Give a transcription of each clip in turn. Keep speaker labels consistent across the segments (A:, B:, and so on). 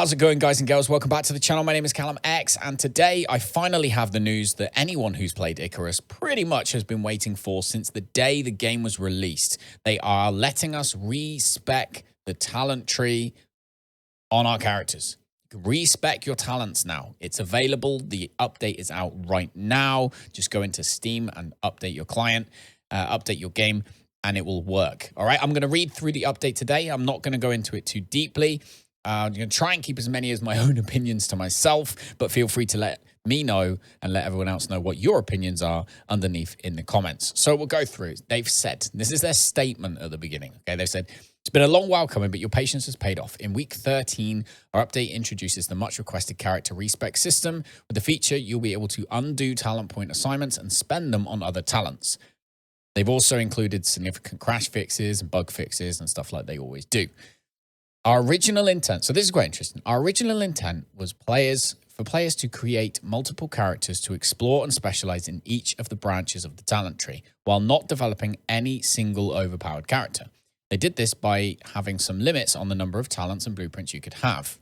A: How's it going, guys and girls? Welcome back to the channel. My name is Callum X, and today I finally have the news that anyone who's played Icarus pretty much has been waiting for since the day the game was released. They are letting us respec the talent tree on our characters. You can respec your talents now. It's available. The update is out right now. Just go into Steam and update your client, update your game, and it will work. All right, I'm going to read through the update today. I'm not going to go into it too deeply. I'm going to try and keep as many as my own opinions to myself, but feel free to let me know and let everyone else know what your opinions are underneath in the comments. So we'll go through. They've said, this is their statement at the beginning. Okay, they've said, it's been a long while coming, but your patience has paid off. In week 13, our update introduces the much requested character respec system. With the feature, you'll be able to undo talent point assignments and spend them on other talents. They've also included significant crash fixes and bug fixes and stuff like they always do. Our original intent, so this is quite interesting. Our original intent was for players to create multiple characters to explore and specialize in each of the branches of the talent tree, while not developing any single overpowered character. They did this by having some limits on the number of talents and blueprints you could have.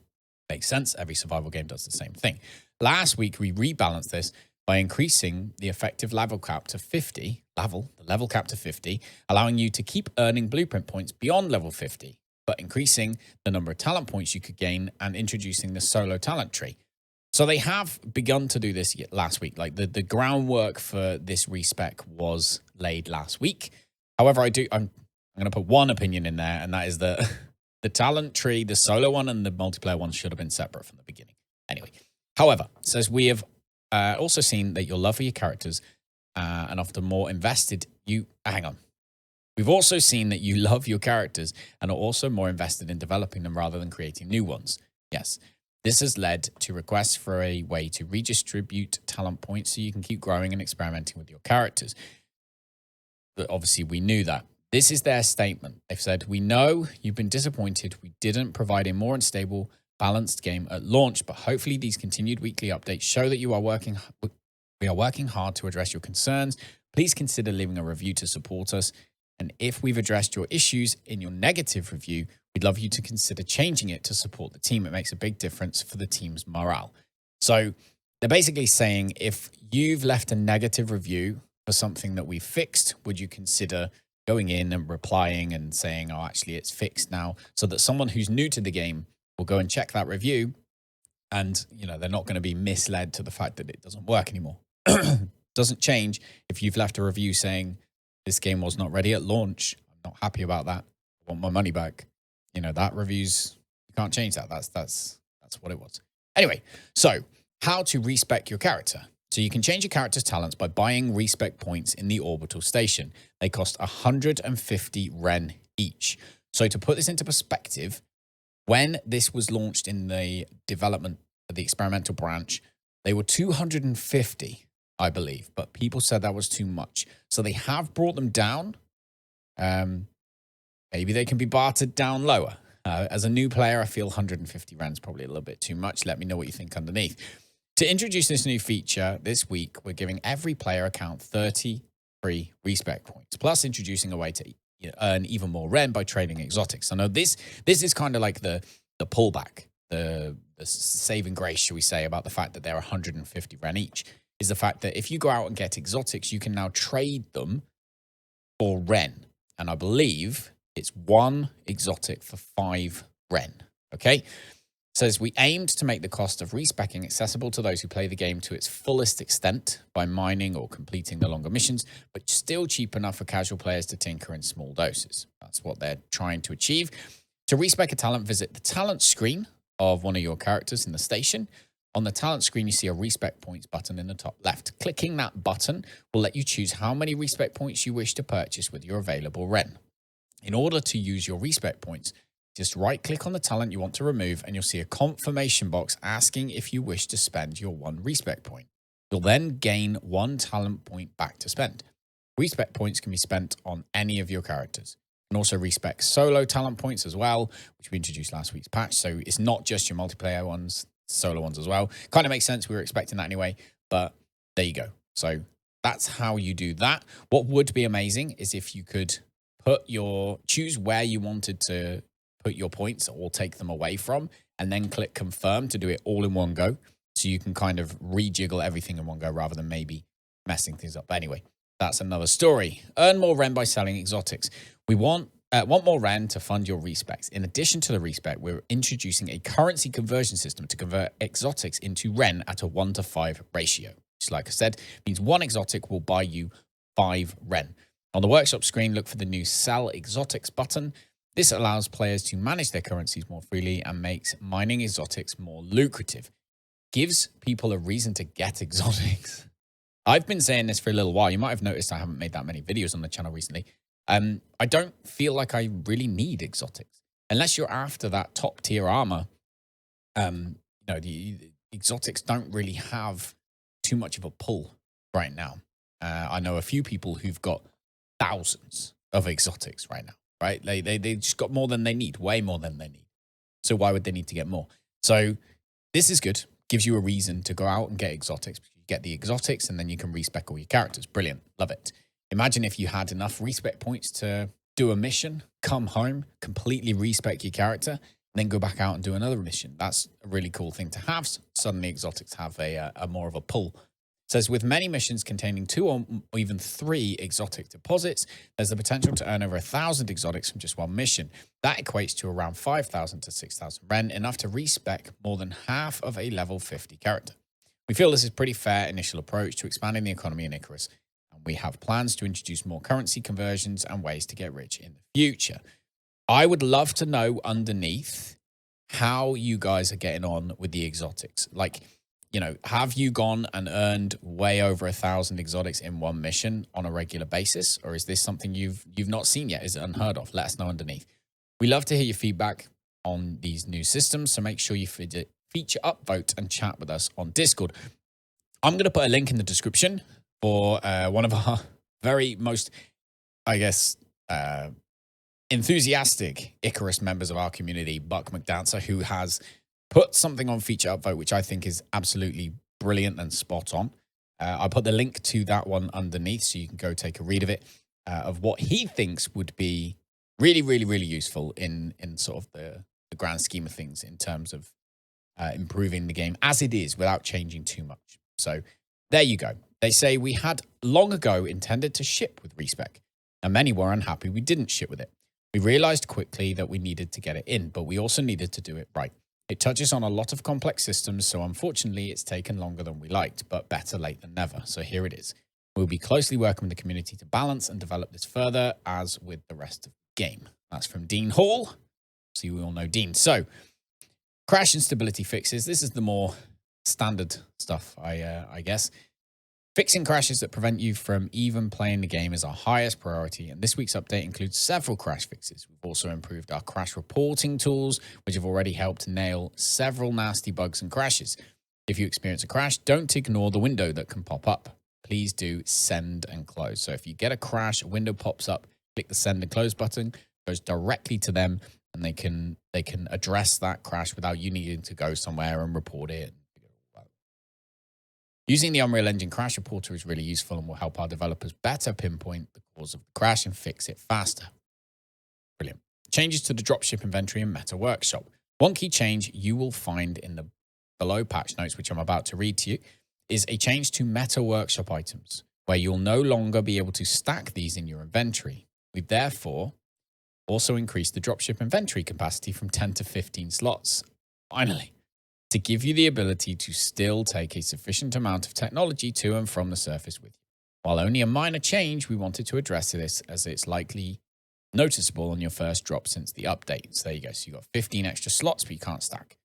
A: Makes sense. Every survival game does the same thing. Last week, we rebalanced this by increasing the effective level cap to 50, the level cap to 50, allowing you to keep earning blueprint points beyond level 50. But increasing the number of talent points you could gain and introducing the solo talent tree. So they have begun to do this last week. Like the groundwork for this respec was laid last week. However, I'm going to put one opinion in there, and that is that the talent tree, the solo one and the multiplayer one should have been separate from the beginning. Anyway, however, it says we have also seen that your love for your characters and often more invested hang on. We've also seen that you love your characters and are also more invested in developing them rather than creating new ones. Yes, this has led to requests for a way to redistribute talent points so you can keep growing and experimenting with your characters. But obviously, we knew that. This is their statement. They've said, we know you've been disappointed we didn't provide a more unstable, balanced game at launch, but hopefully these continued weekly updates show that we are working hard to address your concerns. Please consider leaving a review to support us. And if we've addressed your issues in your negative review, we'd love you to consider changing it to support the team. It makes a big difference for the team's morale. So they're basically saying, if you've left a negative review for something that we fixed, would you consider going in and replying and saying, oh, actually, it's fixed now, so that someone who's new to the game will go and check that review and, they're not going to be misled to the fact that it doesn't work anymore. Doesn't change if you've left a review saying, this game was not ready at launch. I'm not happy about that. I want my money back. That review's, you can't change that. That's what it was. Anyway, so how to respec your character. So you can change your character's talents by buying respec points in the orbital station. They cost 150 Ren each. So to put this into perspective, when this was launched in the development of the experimental branch, they were 250. I believe, but people said that was too much. So they have brought them down. Maybe they can be bartered down lower. As a new player, I feel 150 Rand is probably a little bit too much. Let me know what you think underneath. To introduce this new feature this week, we're giving every player account 30 free respec points, plus introducing a way to earn even more Ren by trading exotics. I know this is kind of like the pullback, the saving grace, shall we say, about the fact that they're 150 Ren each. Is the fact that if you go out and get exotics, you can now trade them for Ren. And I believe it's 1 exotic for 5 Ren. Okay? It says, we aimed to make the cost of respecking accessible to those who play the game to its fullest extent by mining or completing the longer missions, but still cheap enough for casual players to tinker in small doses. That's what they're trying to achieve. To respec a talent, visit the talent screen of one of your characters in the station. On the talent screen, you see a respec points button in the top left. Clicking that button will let you choose how many respec points you wish to purchase with your available Ren. In order to use your respec points, just right-click on the talent you want to remove, and you'll see a confirmation box asking if you wish to spend your 1 respec point. You'll then gain 1 talent point back to spend. Respec points can be spent on any of your characters. You can also respec solo talent points as well, which we introduced last week's patch. So it's not just your multiplayer ones, solo ones as well. Kind of makes sense. We were expecting that anyway, but there you go. So that's how you do that. What would be amazing is if you could choose where you wanted to put your points or take them away from, and then click confirm to do it all in one go. So you can kind of rejiggle everything in one go rather than maybe messing things up. But anyway, that's another story. Earn more Ren by selling exotics. We want more Ren to fund your respecs. In addition to the respec, we're introducing a currency conversion system to convert exotics into Ren at a 1-to-5 ratio. Which, like I said, means one exotic will buy you 5 Ren. On the workshop screen, look for the new Sell Exotics button. This allows players to manage their currencies more freely and makes mining exotics more lucrative. Gives people a reason to get exotics. I've been saying this for a little while. You might have noticed I haven't made that many videos on the channel recently. I don't feel like I really need exotics. Unless you're after that top tier armor, the exotics don't really have too much of a pull right now. I know a few people who've got thousands of exotics right now, right? They just got more than they need, way more than they need. So why would they need to get more? So this is good. Gives you a reason to go out and get exotics. You get the exotics and then you can respec all your characters. Brilliant. Love it. Imagine if you had enough respec points to do a mission, come home, completely respec your character, and then go back out and do another mission. That's a really cool thing to have. Suddenly exotics have a more of a pull. It says, with many missions containing 2 or even 3 exotic deposits, there's the potential to earn over 1,000 exotics from just one mission. That equates to around 5,000 to 6,000 Ren, enough to respec more than half of a level 50 character. We feel this is a pretty fair initial approach to expanding the economy in Icarus, and we have plans to introduce more currency conversions and ways to get rich in the future. I would love to know underneath how you guys are getting on with the exotics. Like, have you gone and earned way over 1,000 exotics in one mission on a regular basis? Or is this something you've not seen yet? Is it unheard of? Let us know underneath. We love to hear your feedback on these new systems, so make sure you feature upvote and chat with us on Discord. I'm going to put a link in the description for one of our very most, enthusiastic Icarus members of our community, Buck McDancer, who has put something on feature upvote, which I think is absolutely brilliant and spot on. I'll put the link to that one underneath so you can go take a read of it, of what he thinks would be really, really, really useful in sort of the grand scheme of things in terms of improving the game as it is without changing too much. So there you go. They say we had long ago intended to ship with respec, and many were unhappy we didn't ship with it. We realized quickly that we needed to get it in, but we also needed to do it right. It touches on a lot of complex systems, so unfortunately it's taken longer than we liked, but better late than never. So here it is. We'll be closely working with the community to balance and develop this further, as with the rest of the game. That's from Dean Hall. So you all know Dean. So crash and stability fixes. This is the more standard stuff, I guess. Fixing crashes that prevent you from even playing the game is our highest priority, and this week's update includes several crash fixes. We've also improved our crash reporting tools, which have already helped nail several nasty bugs and crashes. If you experience a crash, don't ignore the window that can pop up. Please do send and close. So if you get a crash, a window pops up, click the send and close button, goes directly to them, and they can address that crash without you needing to go somewhere and report it. Using the Unreal Engine Crash Reporter is really useful and will help our developers better pinpoint the cause of the crash and fix it faster. Brilliant. Changes to the dropship inventory and Meta Workshop. One key change you will find in the below patch notes, which I'm about to read to you, is a change to Meta Workshop items, where you'll no longer be able to stack these in your inventory. We've therefore also increased the dropship inventory capacity from 10 to 15 slots. Finally, to give you the ability to still take a sufficient amount of technology to and from the surface with you. While only a minor change, we wanted to address this as it's likely noticeable on your first drop since the update. So there you go. So you got 15 extra slots, but you can't stack.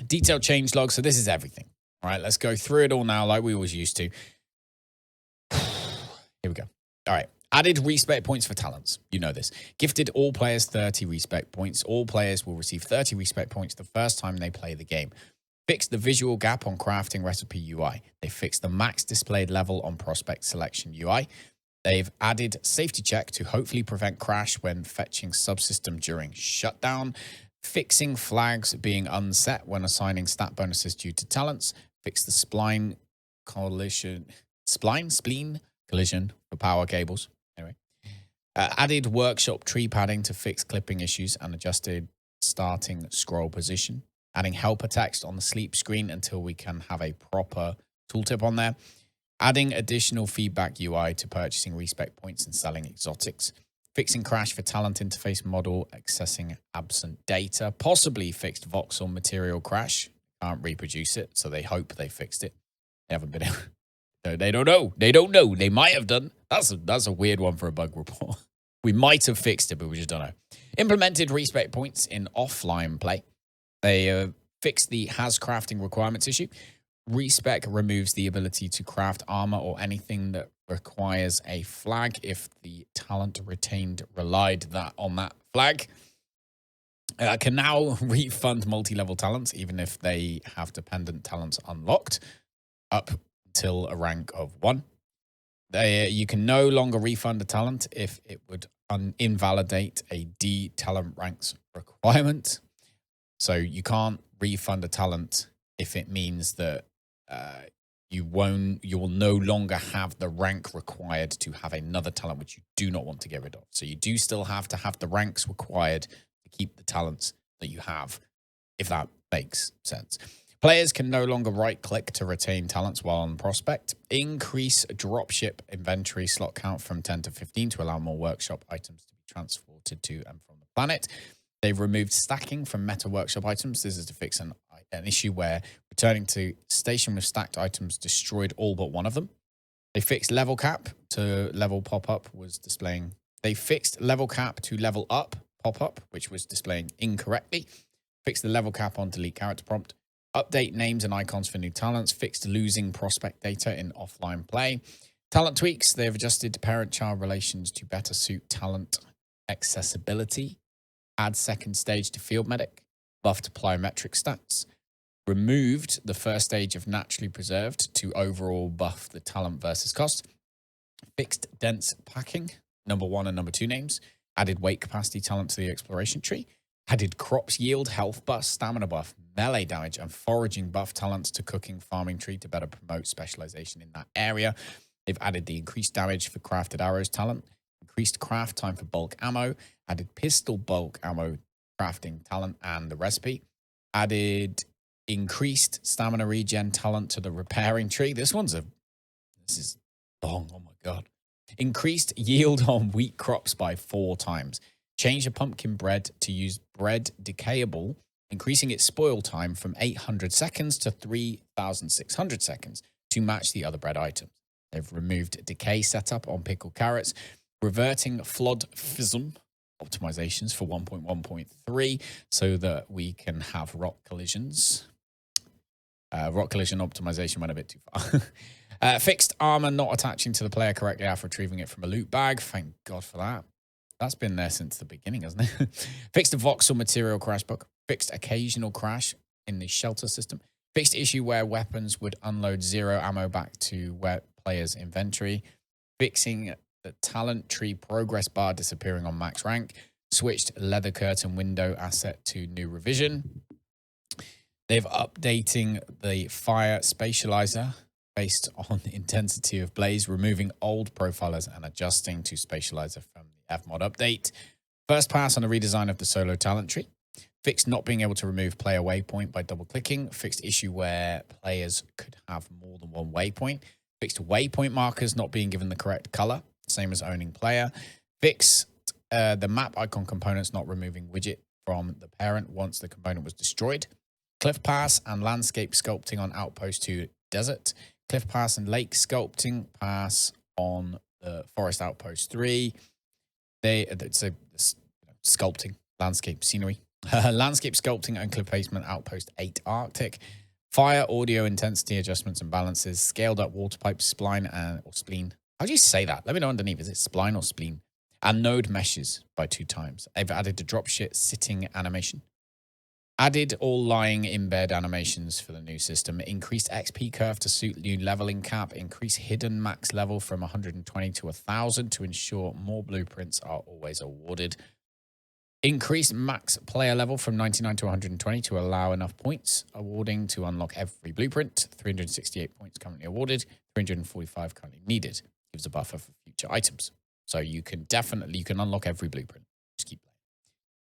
A: Detailed change log. So this is everything. All right, let's go through it all now like we always used to. Here we go. All right. Added respec points for talents. You know this. Gifted all players 30 respec points. All players will receive 30 respec points the first time they play the game. Fixed the visual gap on crafting recipe UI. They fixed the max displayed level on prospect selection UI. They've added safety check to hopefully prevent crash when fetching subsystem during shutdown. Fixing flags being unset when assigning stat bonuses due to talents. Fixed the spline collision for power cables. Anyway, added workshop tree padding to fix clipping issues and adjusted starting scroll position, adding helper text on the sleep screen until we can have a proper tooltip on there, adding additional feedback UI to purchasing respec points and selling exotics, fixing crash for talent interface model, accessing absent data, possibly fixed voxel material crash. Can't reproduce it, so they hope they fixed it. They haven't been able. They don't know. They don't know. They might have done. That's a weird one for a bug report. We might have fixed it, but we just don't know. Implemented respec points in offline play. They fixed the has crafting requirements issue. Respec removes the ability to craft armor or anything that requires a flag if the talent retained relied on that flag. Can now refund multi-level talents, even if they have dependent talents unlocked, up until a rank of 1. You can no longer refund a talent if it would invalidate a D talent ranks requirement. So you can't refund a talent if it means that you will no longer have the rank required to have another talent, which you do not want to get rid of. So you do still have to have the ranks required to keep the talents that you have, if that makes sense. Players can no longer right-click to retain talents while on prospect. Increase dropship inventory slot count from 10 to 15 to allow more workshop items to be transported to and from the planet. They've removed stacking from meta workshop items. This is to fix an issue where returning to station with stacked items destroyed all but one of them. They fixed level cap to level pop-up was displaying. They fixed level cap to level up pop-up, which was displaying incorrectly. Fixed the level cap on delete character prompt. Update names and icons for new talents. Fixed losing prospect data in offline play. Talent tweaks. They've adjusted parent-child relations to better suit talent accessibility. Add second stage to field medic. Buffed plyometric stats. Removed the first stage of naturally preserved to overall buff the talent versus cost. Fixed dense packing. Number 1 and number 2 names. Added weight capacity talent to the exploration tree. Added crops yield, health buff, stamina buff, melee damage, and foraging buff talents to cooking farming tree to better promote specialization in that area. They've added the increased damage for crafted arrows talent, increased craft time for bulk ammo, added pistol bulk ammo crafting talent and the recipe, added increased stamina regen talent to the repairing tree. This is long, oh my God. Increased yield on wheat crops by 4 times. Change the pumpkin bread to use bread decayable, increasing its spoil time from 800 seconds to 3,600 seconds to match the other bread items. They've removed decay setup on pickled carrots, reverting flood fism optimizations for 1.1.3 so that we can have rock collisions. Rock collision optimization went a bit too far. Fixed armor not attaching to the player correctly after retrieving it from a loot bag. Thank God for that. That's been there since the beginning, hasn't it? Fixed the voxel material crash bug. Fixed occasional crash in the shelter system. Fixed issue where weapons would unload 0 ammo back to where player's inventory. Fixing the talent tree progress bar disappearing on max rank. Switched leather curtain window asset to new revision. They've updating the fire spatializer based on the intensity of blaze, removing old profilers and adjusting to spatializer from the Fmod update. First pass on a redesign of the solo talent tree. Fixed not being able to remove player waypoint by double clicking. Fixed issue where players could have more than one waypoint. Fixed waypoint markers not being given the correct color, same as owning player. Fixed the map icon components not removing widget from the parent once the component was destroyed. Cliff pass and landscape sculpting on outpost 2 desert. Cliff pass and lake sculpting pass on the forest outpost 3. It's a sculpting landscape scenery. Landscape sculpting and cliff placement outpost 8 Arctic. Fire audio intensity adjustments and balances. Scaled up water pipe spline or spleen. How do you say that? Let me know underneath. Is it spline or spleen? And node meshes by 2 times. I've added the drop shit sitting animation. Added all lying in bed animations for the new system. Increased XP curve to suit new leveling cap. Increased hidden max level from 120 to 1,000 to ensure more blueprints are always awarded. Increased max player level from 99 to 120 to allow enough points awarding to unlock every blueprint. 368 points currently awarded. 345 currently needed. Gives a buffer for future items. So you can unlock every blueprint. Just keep playing.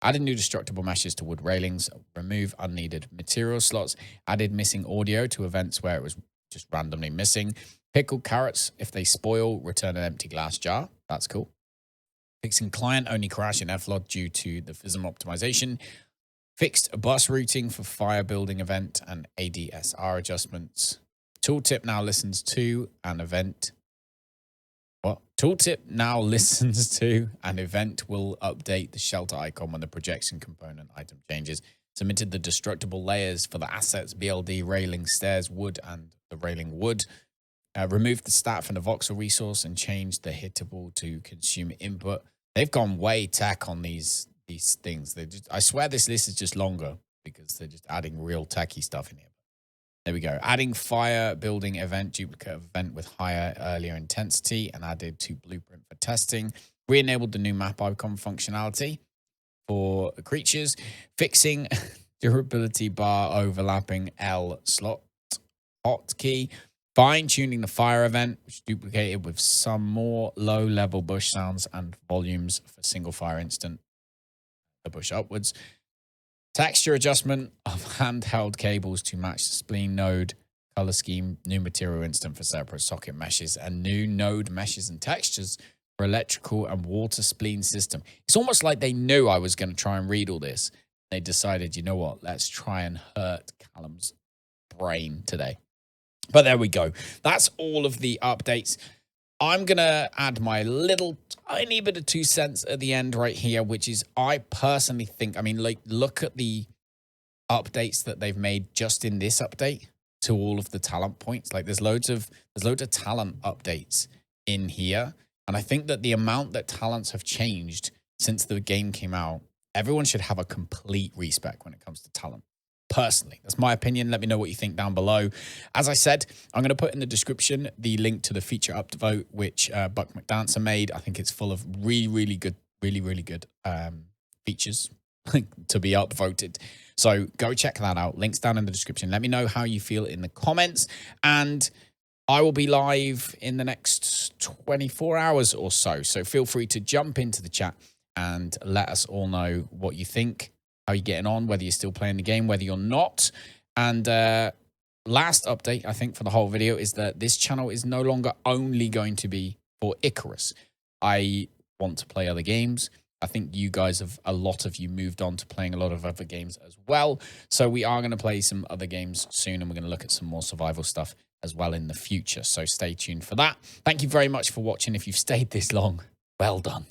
A: Added new destructible meshes to wood railings, remove unneeded material slots, added missing audio to events where it was just randomly missing. Pickled carrots, if they spoil, return an empty glass jar. That's cool. Fixing client-only crash in FLOD due to the FISM optimization. Fixed bus routing for fire building event and ADSR adjustments. Tooltip now listens to an event. What? Tooltip now listens to an event will update the shelter icon when the projection component item changes. Submitted the destructible layers for the assets, BLD, railing, stairs, wood, and the railing wood. Removed the stat from the voxel resource and changed the hittable to consumer input. They've gone way tech on these things. I swear this list is just longer because they're just adding real techie stuff in here. There we go. Adding fire building event, duplicate event with higher, earlier intensity, and added to blueprint for testing. Re-enabled the new map icon functionality for creatures. Fixing durability bar overlapping L slot hotkey. Fine-tuning the fire event, which duplicated with some more low-level bush sounds and volumes for single fire instant. The bush upwards. Texture adjustment of handheld cables to match the spleen node color scheme, new material instant for separate socket meshes, and new node meshes and textures for electrical and water spleen system. It's almost like they knew I was going to try and read all this. They decided, you know what, let's try and hurt Callum's brain today. But there we go. That's all of the updates. I'm going to add my little tiny bit of 2 cents at the end right here, which is I personally think, I mean, like, look at the updates that they've made just in this update to all of the talent points. Like there's loads of talent updates in here. And I think that the amount that talents have changed since the game came out, everyone should have a complete respec when it comes to talent. Personally, that's my opinion. Let me know what you think down below. As I said, I'm going to put in the description the link to the feature upvote, which Buck McDancer made. I think it's full of really good features to be upvoted. So go check that out. Links down in the description. Let me know how you feel in the comments. And I will be live in the next 24 hours or so. So feel free to jump into the chat and let us all know what you think, how you're getting on, whether you're still playing the game, whether you're not. And last update, I think, for the whole video is that this channel is no longer only going to be for Icarus. I want to play other games. I think you guys have, a lot of you moved on to playing a lot of other games as well. So we are going to play some other games soon, and we're going to look at some more survival stuff as well in the future. So stay tuned for that. Thank you very much for watching. If you've stayed this long, well done.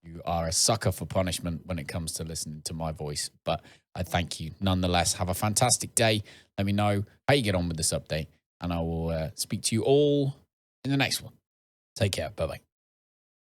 A: You are a sucker for punishment when it comes to listening to my voice, but I thank you nonetheless. Have a fantastic day. Let me know how you get on with this update, and I will speak to you all in the next one. Take care. Bye-bye.